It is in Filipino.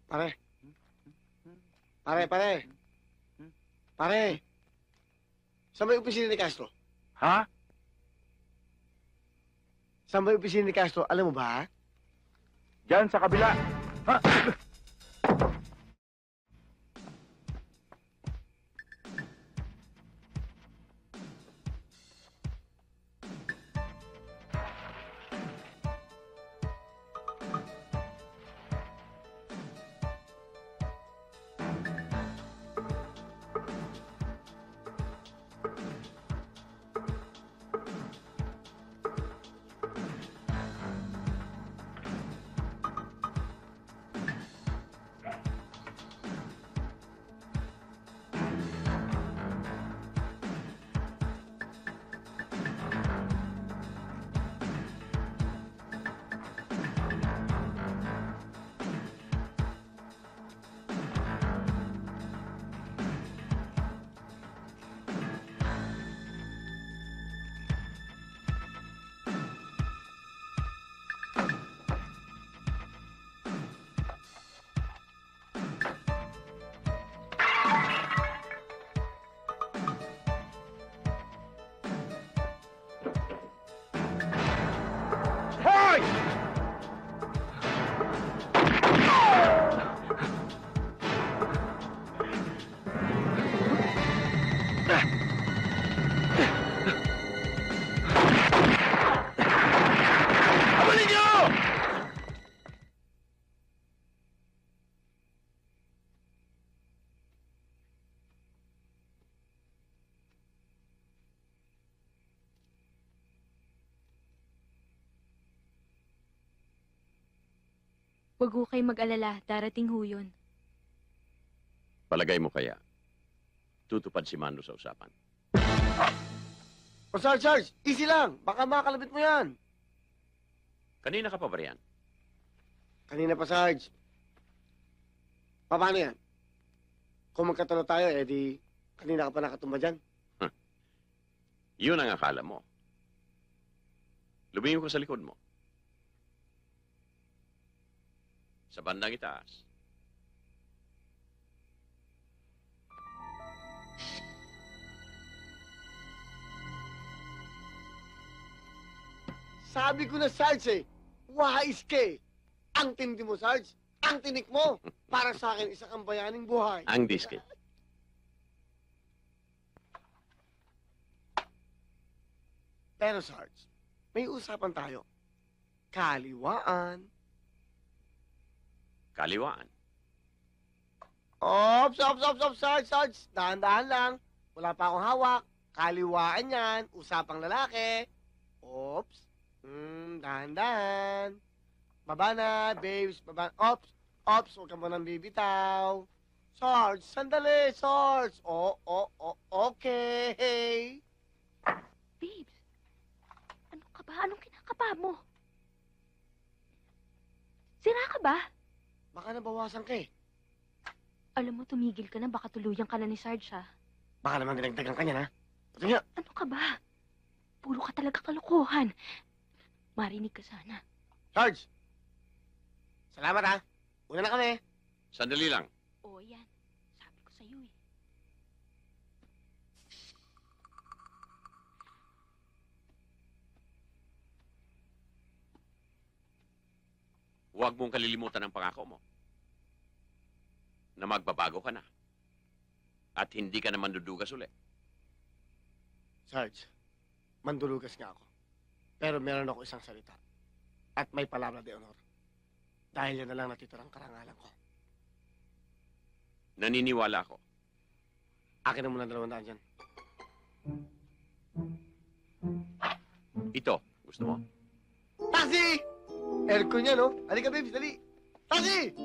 Pare. Pare. Pare. Saan ba yung opisina ni Castro? Ha? Saan ba yung opisina ni Castro? Alam mo ba? Diyan sa kabila. Ha? Hoy! Abulin niyo! Huwag ho kayo mag-alala, darating ho yun. Palagay mo kaya, tutupad si Mando sa usapan. O, Sarge, easy lang. Baka makalabit mo yan. Kanina ka pa ba riyan? Kanina pa, Sarge. Paano yan? Kung magkatalo tayo, di kanina ka pa nakatumba dyan. Yun ang akala mo. Lumingon ko sa likod mo. Sa bandang itaas. Sabi ko na, Sarge, wahais ka eh. Ang tindi mo, Sarge. Ang tinik mo. Para sa akin, isa kang bayaning buhay. Ang diskit. Pero, Sarge, may usapan tayo. Kaliwaan. Kaliwaan. Ops, Sarge. Dahan-dahan lang. Wala pa akong hawak. Kaliwaan yan. Usapang lalaki. Ops. Dahan-dahan. Baba na, babes. Baba. Ops. Huwag ka mo nang bibitaw. Sarge, sandali, Sarge. Okay. Babes, ano ka ba? Anong kinakapa mo? Sira ka ba? Baka nabawasan ka eh. Alam mo, tumigil ka na, baka tuluyan ka na ni Sarge, ha? Baka naman dinagdagan ka niya, na. Ito nga. Ano ka ba? Puro ka talaga kalokohan. Marinig ka sana. Sarge! Salamat, ha. Una na kami. Sandali lang. Oo, yan. Sabi ko sa'yo, eh. Huwag mong kalilimutan ang pangako mo. Na magbabago ka na. At hindi ka na mandudugas uli. Sarge, mandulugas nga ako. Pero meron ako isang salita. At may palabra de honor. Dahil yan na lang natitirang karangalan ko. Naniniwala ako. Akin na muna 200 dyan. Ito, gusto mo? Taxi! Aircon yan, no? Halika, babes, dali. Taxi!